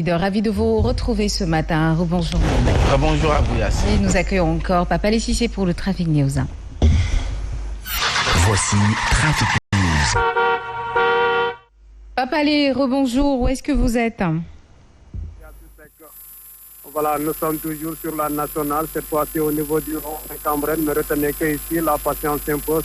Ravi de vous retrouver ce matin. Rebonjour. Rebonjour à vous, Yassine. Et nous accueillons encore Papa Lessissé pour le Trafic News. Voici Trafic News. Papa Lé, rebonjour. Où est-ce que vous êtes? Voilà, nous sommes toujours sur la nationale, cette fois-ci au niveau du rond-point Cambérène, mais retenez qu'ici, la patience s'impose,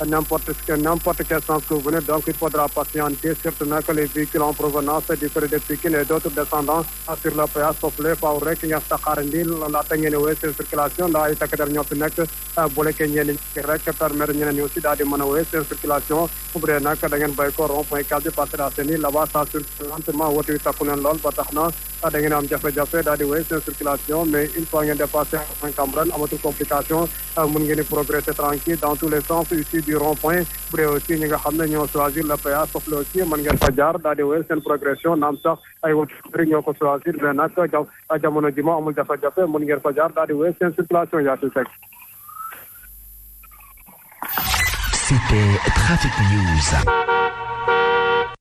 n'importe quel sens que vous venez, donc il faudra patienter, surtout que les véhicules en provenance du côté de Pikine et d'autres descendants sur le péage Soflé, Faouré, ki nga Saxarandil, laata ngeen wéy seen circulation, ndaa ay takk der ñoo fi nekk, bu lekkee ñenn ñi rek permettre ñeneen ñi aussi daal di mën a wéy seen circulation, bu dee nag da ngeen bay ko rond-point Cadre Parcelles Assainies, là-bas ça circule lentement, woto yi takku neen lool ba tax na da ngeen am jafe-jafe daal di wéy seen circulation, mais une fois ngeen dépassé rond-point Cambérène amatul complication, mën ngeen di progresser tranquille dans tous les sens ici du rond-point, bu dee aussi ñi nga xam ne ñoo choisir le péage Soflé aussi mën ngeen fa jaar daal di wéy seen progression, naam sax ay woto ñoo ko choisir, mais nag jamono ji moo amul jafe-jafe mën ngeen fa jaar daal di wéy seen circulation yaa ci fekk. C'était Trafic News.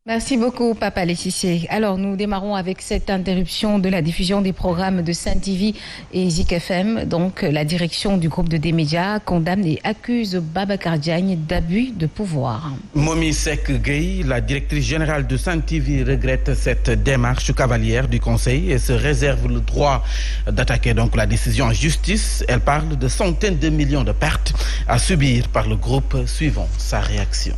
Merci beaucoup, Papa Lessissé. Alors, nous démarrons avec cette interruption de la diffusion des programmes de Sen TV et Zik FM. Donc, la direction du groupe de D-Média condamne et accuse Babacar Diagne d'abus de pouvoir. Momi Seck Gueye, la directrice générale de Sen TV, regrette cette démarche cavalière du Conseil et se réserve le droit d'attaquer donc la décision en justice. Elle parle de centaines de millions de pertes à subir par le groupe. Suivons sa réaction.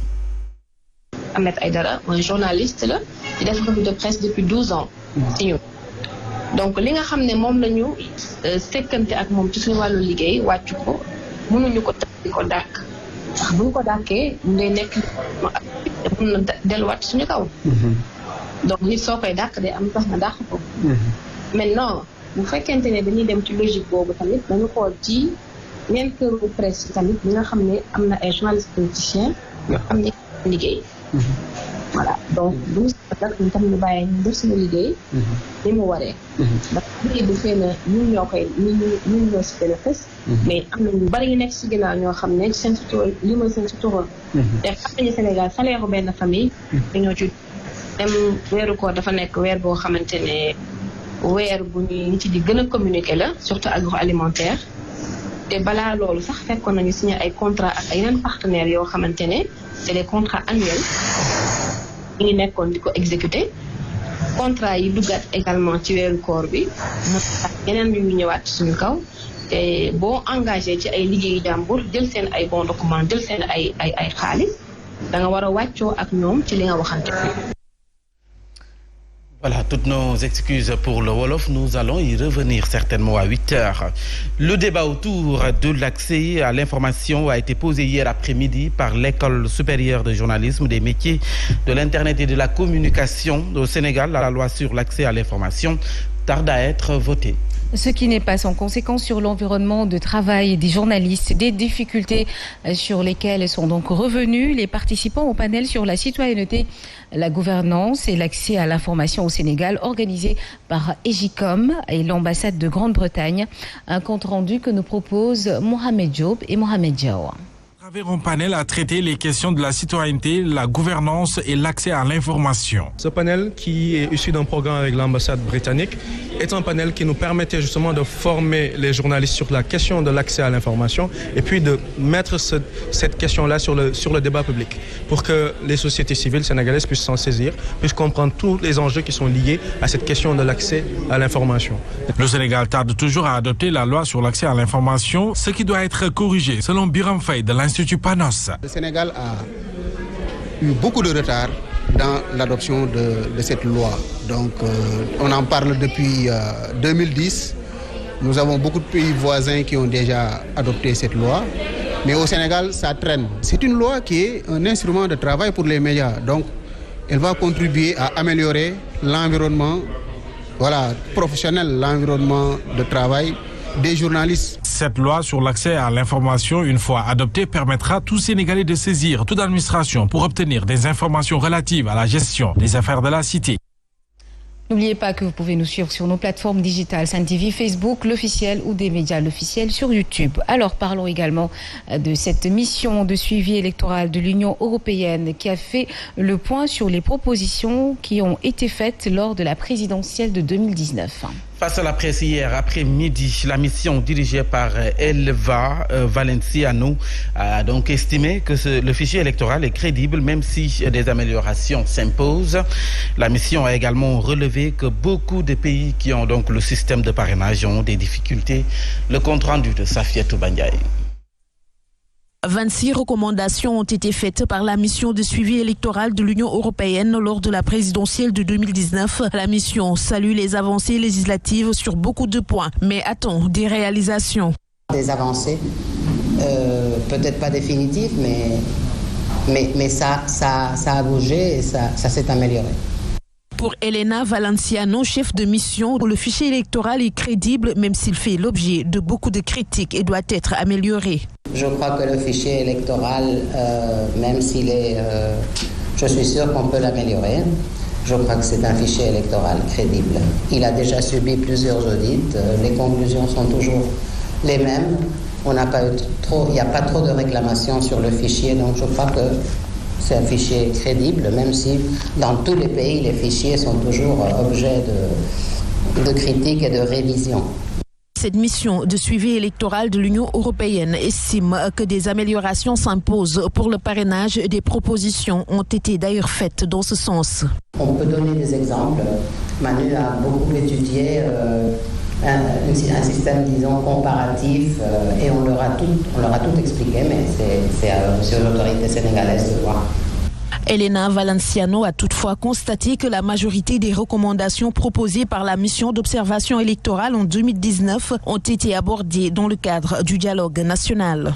Ahmed Aïdara un journaliste la di def revue de presse depuis 12 ans ci ñun donc li nga xam ne moom la ñu sekkante ak moom ci suñu wàllu liggéey wàccu ko mënuñu ko di ko dàkk ndax bu ñu ko dàkkee mu ngay nekk mën na delluwaat suñu kaw donc nit soo koy dàkk day am tax na dàq ko maintenant bu fekkente ne dañuy dem ci logique boobu tamit dañu xool ci ñeent këru presse tamit li nga xam ne am na ay journalistes politiciens yoo xam ne liggéey voilà donc bu ñu nag ñu tam ñu bàyyi ñu def suñu liggéey ni mu waree ndax liggéey bi xëy na ñun ñoo koy ñun ñoo si gën a fës mais am na ñu bari ñu nekk si ginnaaw ñoo xam ne seen sutura li mooy seen sutura te xam nañu Sénégal salaire benn famille dañoo ci dem weeru koor dafa nekk weer boo xamante ne weer bu ñu ci di gën a communiquer la surtout agroalimentaire te balaa loolu sax fekkoon nañu signé ay contrat ak ay yeneen partenaires yoo xamante ne c'est des contrats annuels ñu ngi nekkoon di ko exécuter contrat yi duggaat également ci weeru koor bi mu tax yeneen ñu ñëwaat suñu kaw te boo engagé ci ay liggéeyu jàmbur jël seen ay bons documents jël seen ay xaalis da nga war a wàccoo ak ñoom ci li nga waxante. Voilà, toutes nos excuses pour le Wolof. Nous allons y revenir certainement à 8 heures. Le débat autour de l'accès à l'information a été posé hier après-midi par l'École supérieure de journalisme des métiers de l'Internet et de la communication au Sénégal. La loi sur l'accès à l'information tarde à être votée. Ce qui n'est pas sans conséquence sur l'environnement de travail des journalistes, des difficultés sur lesquelles sont donc revenus les participants au panel sur la citoyenneté, la gouvernance et l'accès à l'information au Sénégal, organisé par EGICOM et l'ambassade de Grande-Bretagne. Un compte rendu que nous proposent Mohamed Diop et Mohamed Diawa. Un panel a traité les questions de la citoyenneté, la gouvernance et l'accès à l'information. Ce panel, qui est issu d'un programme avec l'ambassade britannique, est un panel qui nous permettait justement de former les journalistes sur la question de l'accès à l'information et puis de mettre cette question-là sur le débat public pour que les sociétés civiles sénégalaises puissent s'en saisir, puissent comprendre tous les enjeux qui sont liés à cette question de l'accès à l'information. Le Sénégal tarde toujours à adopter la loi sur l'accès à l'information, ce qui doit être corrigé, selon Biram Faye de l'Institut Panos. Le Sénégal a eu beaucoup de retard dans l'adoption de cette loi. Donc, on en parle depuis 2010. Nous avons beaucoup de pays voisins qui ont déjà adopté cette loi. Mais au Sénégal, ça traîne. C'est une loi qui est un instrument de travail pour les médias. Donc, elle va contribuer à améliorer l'environnement professionnel, l'environnement de travail des journalistes. Cette loi sur l'accès à l'information, une fois adoptée, permettra à tout Sénégalais de saisir toute administration pour obtenir des informations relatives à la gestion des affaires de la cité. N'oubliez pas que vous pouvez nous suivre sur nos plateformes digitales, Sen TV, Facebook, l'officiel ou des médias l'officiel sur YouTube. Alors parlons également de cette mission de suivi électoral de l'Union européenne qui a fait le point sur les propositions qui ont été faites lors de la présidentielle de 2019. Face à la presse hier après-midi, la mission dirigée par Elva Valenciano a donc estimé que le fichier électoral est crédible même si des améliorations s'imposent. La mission a également relevé que beaucoup de pays qui ont donc le système de parrainage ont des difficultés. Le compte rendu de Safiatou Bandiaï. 26 recommandations ont été faites par la mission de suivi électoral de l'Union européenne lors de la présidentielle de 2019. La mission salue les avancées législatives sur beaucoup de points, mais attend des réalisations. Des avancées, peut-être pas définitives, mais ça a bougé et ça s'est amélioré. Pour Elena Valenciano, chef de mission, le fichier électoral est crédible même s'il fait l'objet de beaucoup de critiques et doit être amélioré. Je crois que le fichier électoral, même s'il est... je suis sûr qu'on peut l'améliorer. Je crois que c'est un fichier électoral crédible. Il a déjà subi plusieurs audits. Les conclusions sont toujours les mêmes. Il n'y a pas trop de réclamations sur le fichier, donc je crois que c'est un fichier crédible, même si dans tous les pays, les fichiers sont toujours objet de critiques et de révision. Cette mission de suivi électoral de l'Union européenne estime que des améliorations s'imposent pour le parrainage. Des propositions ont été d'ailleurs faites dans ce sens. On peut donner des exemples. Manu a beaucoup étudié un système, disons, comparatif et on leur a tout expliqué, mais c'est sur l'autorité sénégalaise de voir. Elena Valenciano a toutefois constaté que la majorité des recommandations proposées par la mission d'observation électorale en 2019 ont été abordées dans le cadre du dialogue national.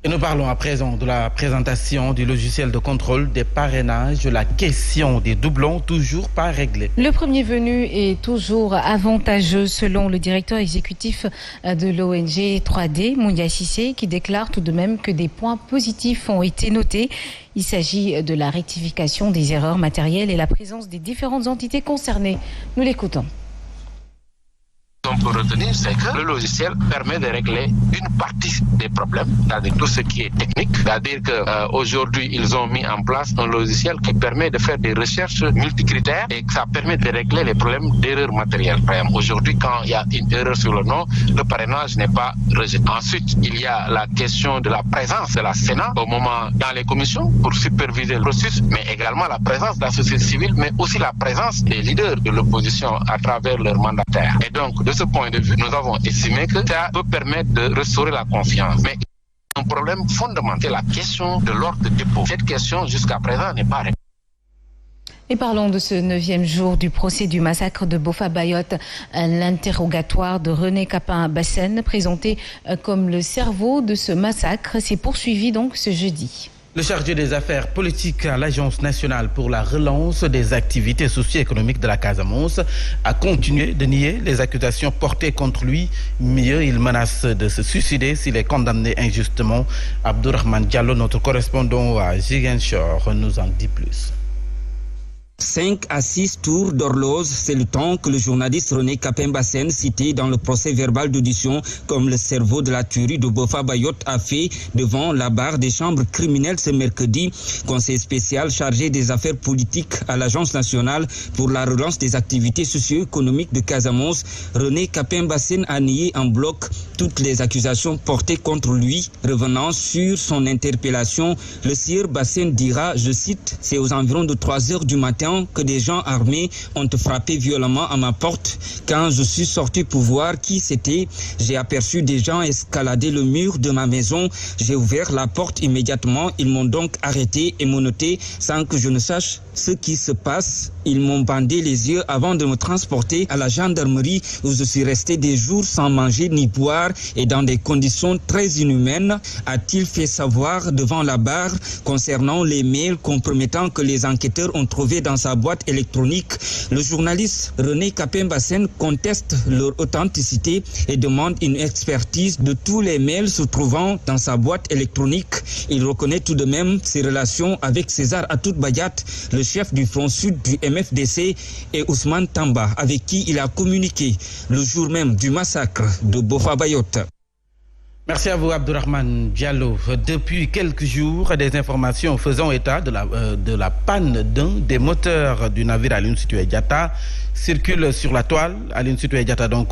Et nous parlons à présent de la présentation du logiciel de contrôle des parrainages, la question des doublons toujours pas réglée. Le premier venu est toujours avantageux selon le directeur exécutif de l'ONG 3D, Mounia Sissé, qui déclare tout de même que des points positifs ont été notés. Il s'agit de la rectification des erreurs matérielles et la présence des différentes entités concernées. Nous l'écoutons. On peut retenir, c'est que le logiciel permet de régler une partie des problèmes, c'est-à-dire tout ce qui est technique. C'est-à-dire qu'aujourd'hui, ils ont mis en place un logiciel qui permet de faire des recherches multicritères et que ça permet de régler les problèmes d'erreurs matérielles. Par exemple, aujourd'hui, quand il y a une erreur sur le nom, le parrainage n'est pas rejeté. Ensuite, il y a la question de la présence de la Sénat au moment dans les commissions pour superviser le processus, mais également la présence de la société civile, mais aussi la présence des leaders de l'opposition à travers leurs mandataires. Et donc, de ce point de vue, nous avons estimé que ça peut permettre de restaurer la confiance. Mais un problème fondamental, la question de l'ordre de dépôt. Cette question, jusqu'à présent, n'est pas réglée. Et parlons de ce 9e jour du procès du massacre de Boffa-Bayotte. L'interrogatoire de René Capain-Bassène, présenté comme le cerveau de ce massacre, s'est poursuivi donc ce jeudi. Le chargé des affaires politiques à l'Agence nationale pour la relance des activités socio-économiques de la Casamance a continué de nier les accusations portées contre lui. Mieux, il menace de se suicider s'il est condamné injustement. Abdourahmane Diallo, notre correspondant à Ziguinchor, nous en dit plus. 5 à 6 tours d'horloge, c'est le temps que le journaliste René Capain-Bassène, cité dans le procès verbal d'audition comme le cerveau de la tuerie de Boffa-Bayotte, a fait devant la barre des chambres criminelles ce mercredi. Conseil spécial chargé des affaires politiques à l'Agence nationale pour la relance des activités socio-économiques de Casamance, René Capain-Bassène a nié en bloc toutes les accusations portées contre lui. Revenant sur son interpellation, le sieur Bassène dira, je cite, « C'est aux environs de 3 heures du matin que des gens armés ont frappé violemment à ma porte. Quand je suis sorti pour voir qui c'était, j'ai aperçu des gens escalader le mur de ma maison. J'ai ouvert la porte immédiatement. Ils m'ont donc arrêté et menotté sans que je ne sache ce qui se passe. Ils m'ont bandé les yeux avant de me transporter à la gendarmerie où je suis resté des jours sans manger ni boire et dans des conditions très inhumaines, a-t-il fait savoir devant la barre concernant les mails compromettants que les enquêteurs ont trouvés dans dans sa boîte électronique. Le journaliste René Kapembasen conteste leur authenticité et demande une expertise de tous les mails se trouvant dans sa boîte électronique. Il reconnaît tout de même ses relations avec César Atoute Badiat, le chef du front sud du MFDC, et Ousmane Tamba, avec qui il a communiqué le jour même du massacre de Bofa Bayotte. Merci à vous, Abdourahmane Diallo. Depuis quelques jours, des informations faisant état de la panne d'un des moteurs du navire Aline Sitoé Diatta circulent sur la toile. Aline Sitoé Diatta donc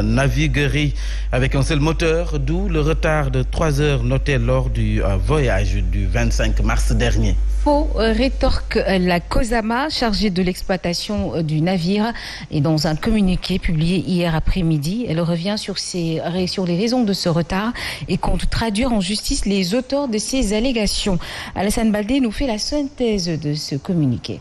naviguerait avec un seul moteur, d'où le retard de 3 heures noté lors du voyage du 25 mars dernier. Faux, rétorque la COSAMA, chargée de l'exploitation du navire. Et dans un communiqué publié hier après-midi, elle revient sur les raisons de ce retard et compte traduire en justice les auteurs de ces allégations. Alassane Baldé nous fait la synthèse de ce communiqué.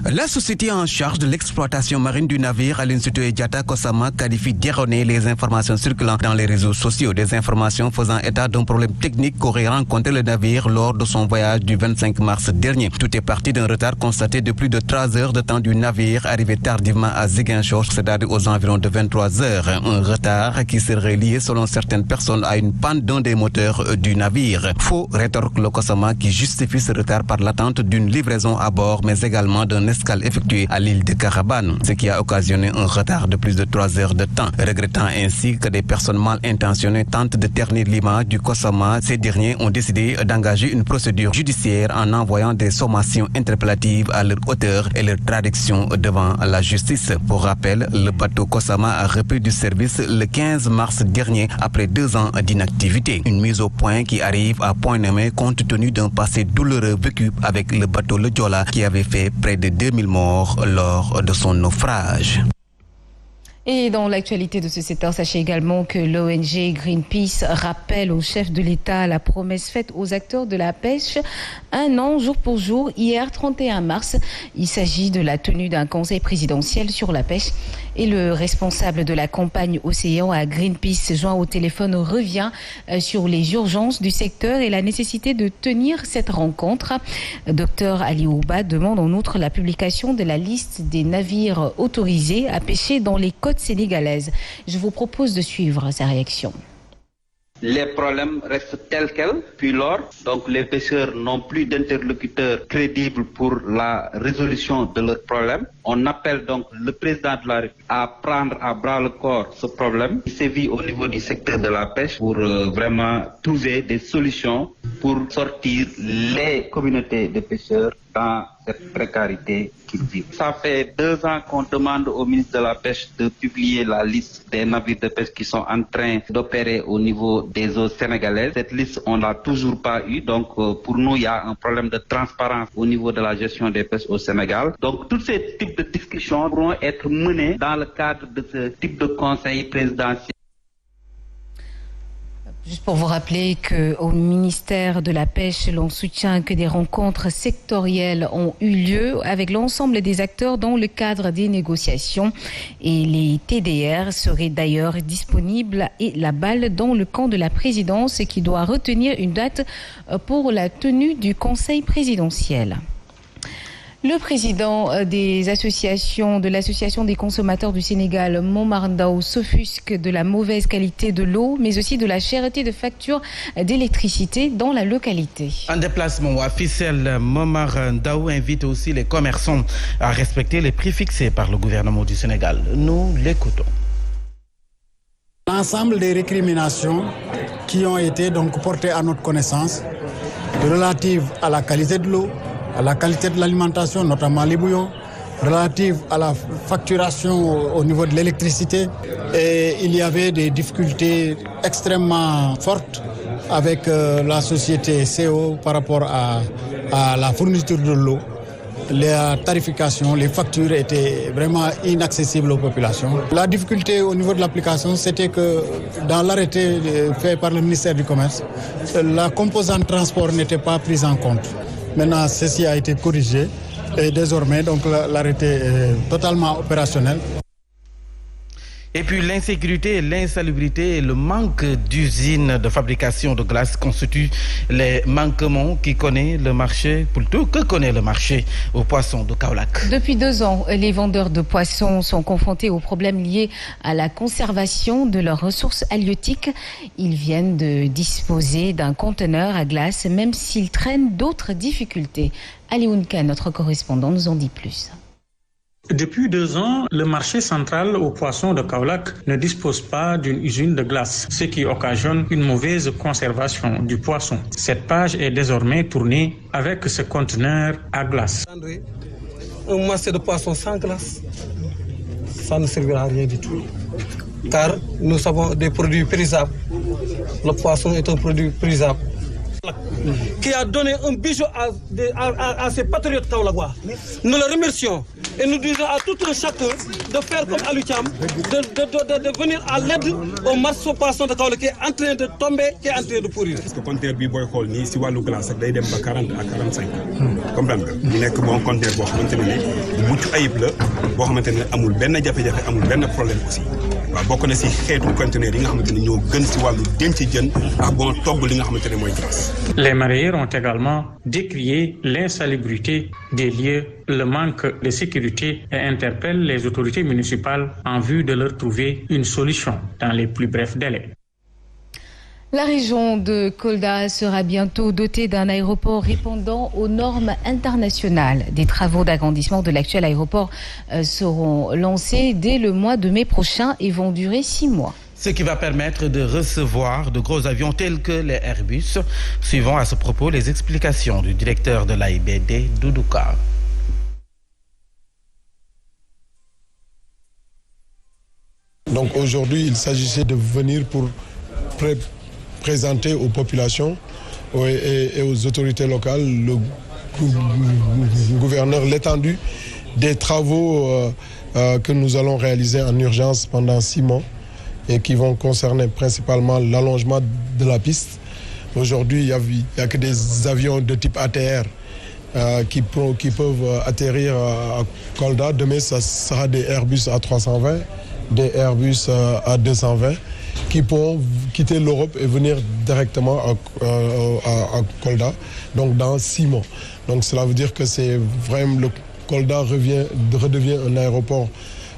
La société en charge de l'exploitation marine du navire Aline Sitoé Diatta COSAMA qualifie d'erronées les informations circulant dans les réseaux sociaux. Des informations faisant état d'un problème technique qu'aurait rencontré le navire lors de son voyage du 25 mars dernier. Tout est parti d'un retard constaté de plus de 3 heures de temps du navire arrivé tardivement à Ziguinchor, c'est-à-dire aux environs de 23 heures. Un retard qui serait lié selon certaines personnes à une panne d'un des moteurs du navire. Faux, rétorque le COSAMA qui justifie ce retard par l'attente d'une livraison à bord mais également d'un escale effectuée à l'île de Carabane, ce qui a occasionné un retard de plus de 3 heures de temps. Regrettant ainsi que des personnes mal intentionnées tentent de ternir l'image du COSAMA, ces derniers ont décidé d'engager une procédure judiciaire en envoyant des sommations interpellatives à leur auteur et leur traduction devant la justice. Pour rappel, le bateau COSAMA a repris du service le 15 mars dernier après 2 ans d'inactivité. Une mise au point qui arrive à point nommé compte tenu d'un passé douloureux vécu avec le bateau Le Diola qui avait fait près de 2000 morts lors de son naufrage. Et dans l'actualité de ce secteur, sachez également que l'ONG Greenpeace rappelle au chef de l'État la promesse faite aux acteurs de la pêche 1 an jour pour jour, hier 31 mars. Il s'agit de la tenue d'un conseil présidentiel sur la pêche. Et le responsable de la campagne Océan à Greenpeace, joint au téléphone, revient sur les urgences du secteur et la nécessité de tenir cette rencontre. Dr Ali Ouba demande en outre la publication de la liste des navires autorisés à pêcher dans les côtes sénégalaises. Je vous propose de suivre sa réaction. Les problèmes restent tels quels, puis lors. Donc les pêcheurs n'ont plus d'interlocuteurs crédibles pour la résolution de leurs problèmes. On appelle donc le président de la République à prendre à bras le corps ce problème qui sévit au niveau du secteur de la pêche pour vraiment trouver des solutions pour sortir les communautés de pêcheurs dans cette précarité qu'ils vivent. Ça fait 2 ans qu'on demande au ministre de la Pêche de publier la liste des navires de pêche qui sont en train d'opérer au niveau des eaux sénégalaises. Cette liste, on ne l'a toujours pas eue. Donc, pour nous, il y a un problème de transparence au niveau de la gestion des pêches au Sénégal. Donc, tous ces types de discussions pourront être menées dans le cadre de ce type de conseil présidentiel. Juste pour vous rappeler qu'au ministère de la Pêche, l'on soutient que des rencontres sectorielles ont eu lieu avec l'ensemble des acteurs dans le cadre des négociations. Et les TDR seraient d'ailleurs disponibles et la balle dans le camp de la présidence qui doit retenir une date pour la tenue du conseil présidentiel. Le président de l'association des consommateurs du Sénégal, Momar Ndao, s'offusque de la mauvaise qualité de l'eau, mais aussi de la cherté de factures d'électricité dans la localité. En déplacement officiel, Momar Ndao invite aussi les commerçants à respecter les prix fixés par le gouvernement du Sénégal. Nous l'écoutons. L'ensemble des récriminations qui ont été donc portées à notre connaissance relatives à la qualité de l'eau, à la qualité de l'alimentation, notamment les bouillons, relative à la facturation au niveau de l'électricité. Et il y avait des difficultés extrêmement fortes avec la société CO par rapport à la fourniture de l'eau. La tarification, les factures étaient vraiment inaccessibles aux populations. La difficulté au niveau de l'application, c'était que dans l'arrêté fait par le ministère du Commerce, la composante transport n'était pas prise en compte. Maintenant, ceci a été corrigé et désormais, donc, l'arrêté est totalement opérationnel. Et puis l'insécurité, l'insalubrité et le manque d'usines de fabrication de glace constituent les manquements que connaît le marché aux poissons de Kaolack. Depuis 2 ans, les vendeurs de poissons sont confrontés aux problèmes liés à la conservation de leurs ressources halieutiques. Ils viennent de disposer d'un conteneur à glace, même s'ils traînent d'autres difficultés. Alioune Kane, notre correspondant, nous en dit plus. Depuis 2 ans, le marché central aux poissons de Kaolack ne dispose pas d'une usine de glace, ce qui occasionne une mauvaise conservation du poisson. Cette page est désormais tournée avec ce conteneur à glace. Un marché de poissons sans glace, ça ne servira à rien du tout. Car nous avons des produits périssables. Le poisson est un produit périsable. Qui a donné un bijou à ces patriotes kaolackois. Nous le remercions et nous disons à tout un chacun de faire comme Alutiam, de venir à l'aide au marché poisson de Kaolack qui est en train de tomber, qui est en train de pourrir. Parce que compteur bi boy xol ni ci walu glace day dem ba 40 à 45. Comprendre nga. Mu nek bon compteur bo xamanteni bu muccu ayib la bo xamanteni amul ben jafé-jafé amul ben problème aussi. Wa bokk na ci xéetu conteneur yi nga xamanteni ñoo gën ci walu denc jeun ak bon togg li nga xamanteni moy glace. Les mareyeurs ont également décrié l'insalubrité des lieux, le manque de sécurité et interpellent les autorités municipales en vue de leur trouver une solution dans les plus brefs délais. La région de Kolda sera bientôt dotée d'un aéroport répondant aux normes internationales. Des travaux d'agrandissement de l'actuel aéroport seront lancés dès le mois de mai prochain et vont durer 6 mois. Ce qui va permettre de recevoir de gros avions tels que les Airbus. Suivant à ce propos les explications du directeur de l'AIBD, Doudouka. Donc aujourd'hui, il s'agissait de venir pour présenter aux populations et aux autorités locales, le gouverneur, l'étendue des travaux que nous allons réaliser en urgence pendant 6 mois et qui vont concerner principalement l'allongement de la piste. Aujourd'hui, il n'y a que des avions de type ATR qui peuvent atterrir à Kolda. Demain, ça sera des Airbus A320, des Airbus A220 qui pourront quitter l'Europe et venir directement à Kolda, donc dans 6 mois. Donc cela veut dire que c'est vraiment le Kolda redevient un aéroport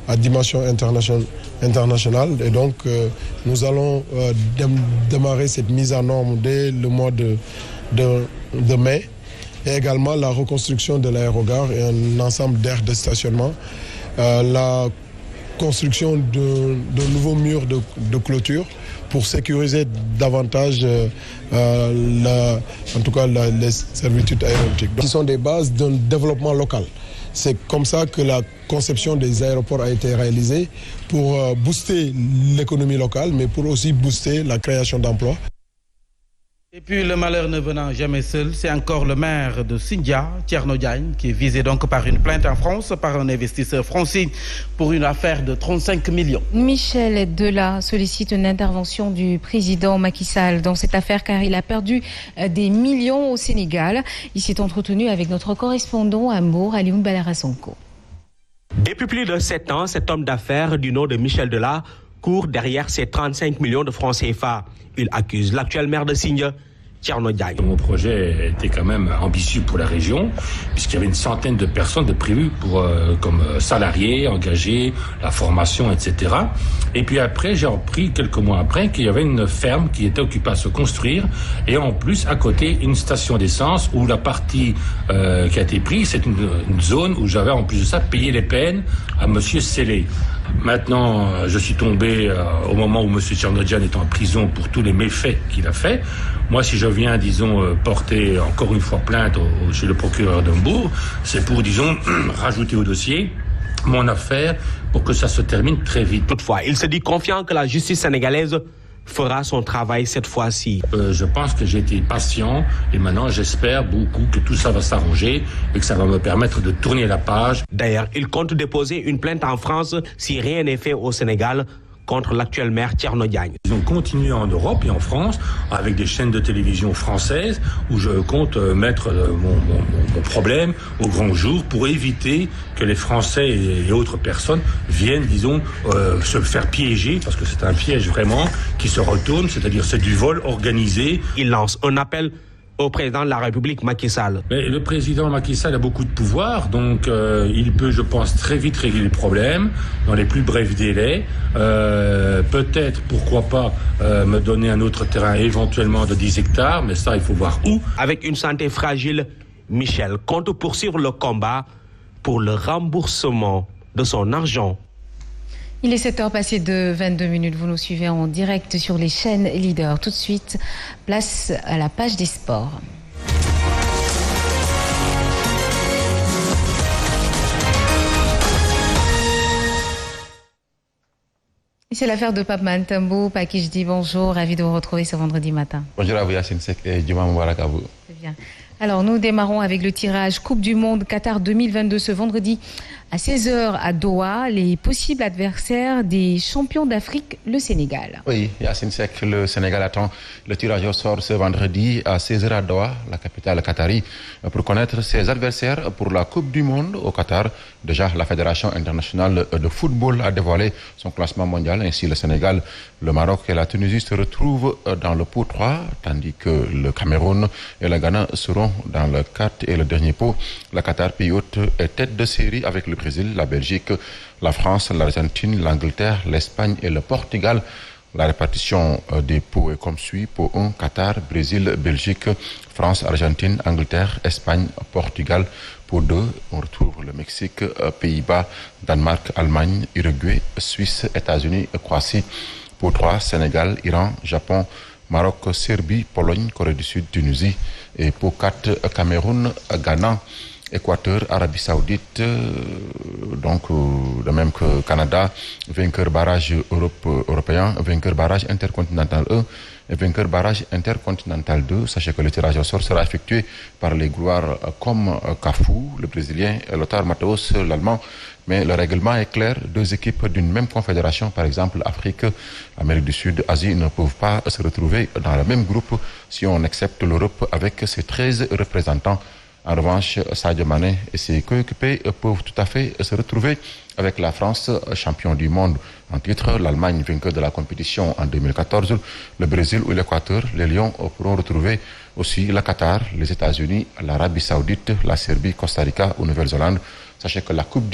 à dimension internationale et donc nous allons démarrer cette mise en norme dès le mois de mai et également la reconstruction de l'aérogare et un ensemble d'aires de stationnement, la construction d'un nouveau mur de clôture pour sécuriser davantage en tout cas les servitudes aéronautiques. Donc, ce sont des bases d'un développement local. C'est comme ça que la conception des aéroports a été réalisée pour booster l'économie locale, mais pour aussi booster la création d'emplois. Et puis le malheur ne venant jamais seul, c'est encore le maire de Sindia, Thierno Diagne, qui est visé donc par une plainte en France par un investisseur français pour une affaire de 35 millions. Michel Delat sollicite une intervention du président Macky Sall dans cette affaire car il a perdu des millions au Sénégal. Il s'est entretenu avec notre correspondant à Mbour, Alioune Balara-Sonko. Depuis plus de 7 ans, cet homme d'affaires du nom de Michel Delat court derrière ses 35 millions de francs CFA. Il accuse l'actuel maire de Sindia, Thierno Diagne. Mon projet était quand même ambitieux pour la région, puisqu'il y avait une centaine de personnes de prévues comme salariés, engagés, la formation, etc. Et puis après, j'ai appris quelques mois après qu'il y avait une ferme qui était occupée à se construire, et en plus, à côté, une station d'essence où la partie qui a été prise, c'est une zone où j'avais en plus de ça payé les peines à monsieur Sellé. Maintenant, je suis tombé au moment où M. Thierno Diagne est en prison pour tous les méfaits qu'il a fait. Moi, si je viens, disons, porter encore une fois plainte chez le procureur de Mbour, c'est pour, disons, rajouter au dossier mon affaire pour que ça se termine très vite. Toutefois, il se dit confiant que la justice sénégalaise fera son travail cette fois-ci. Je pense que j'ai été patient et maintenant j'espère beaucoup que tout ça va s'arranger et que ça va me permettre de tourner la page. D'ailleurs, il compte déposer une plainte en France si rien n'est fait au Sénégal contre l'actuel maire Thierno Diagne. Ils ont continué en Europe et en France avec des chaînes de télévision françaises où je compte mettre mon problème au grand jour pour éviter que les Français et autres personnes viennent, disons, se faire piéger, parce que c'est un piège vraiment qui se retourne, c'est-à-dire c'est du vol organisé. Il lance un appel au président de la République, Macky Sall. Mais le président Macky Sall a beaucoup de pouvoir, donc il peut, je pense, très vite régler les problèmes dans les plus brefs délais. Peut-être, pourquoi pas, me donner un autre terrain éventuellement de 10 hectares, mais ça, il faut voir où. Avec une santé fragile, Michel compte poursuivre le combat pour le remboursement de son argent. Il est 7h passé de 22 minutes. Vous nous suivez en direct sur les chaînes leaders. Tout de suite, place à la page des sports. Et c'est l'affaire de Pape Matambo. Paki, je dis bonjour. Ravi de vous retrouver ce vendredi matin. Bonjour à vous, Yacine Sek, et Djuma Moubarak à vous. C'est bien. Alors, nous démarrons avec le tirage Coupe du Monde Qatar 2022 ce vendredi à 16h à Doha. Les possibles adversaires des champions d'Afrique, le Sénégal. Oui, Yacine Sek, le Sénégal attend le tirage au sort ce vendredi à 16h à Doha, la capitale qatari, pour connaître ses adversaires pour la Coupe du Monde au Qatar. Déjà, la Fédération internationale de football a dévoilé son classement mondial. Ainsi, le Sénégal, le Maroc et la Tunisie se retrouvent dans le pot 3, tandis que le Cameroun et le Ghana seront dans le 4 et le dernier pot. Le Qatar, pays hôte, est tête de série avec le Brésil, la Belgique, la France, l'Argentine, l'Angleterre, l'Espagne et le Portugal. La répartition des pots est comme suit: pot 1, Qatar, Brésil, Belgique, France, Argentine, Angleterre, Espagne, Portugal. Pot 2, on retrouve le Mexique, Pays-Bas, Danemark, Allemagne, Uruguay, Suisse, États-Unis, Croatie. Pot 3, Sénégal, Iran, Japon, Maroc, Serbie, Pologne, Corée du Sud, Tunisie. Et pot 4, Cameroun, Ghana, Équateur, Arabie Saoudite, donc de même que Canada, vainqueur barrage européen, vainqueur barrage intercontinental 1 et vainqueur barrage intercontinental 2. Sachez que le tirage au sort sera effectué par les gloires comme Cafu, le Brésilien, et Lothar Matthäus, l'Allemand. Mais le règlement est clair, deux équipes d'une même confédération, par exemple Afrique, Amérique du Sud, Asie, ne peuvent pas se retrouver dans le même groupe si on accepte l'Europe avec ses 13 représentants. En revanche, Sadio Mané et ses coéquipiers peuvent tout à fait se retrouver avec la France, champion du monde en titre, l'Allemagne, vainqueur de la compétition en 2014, le Brésil ou l'Équateur. Les Lions pourront retrouver aussi le Qatar, les États-Unis, l'Arabie Saoudite, la Serbie, Costa Rica ou Nouvelle-Zélande. Sachez que la Coupe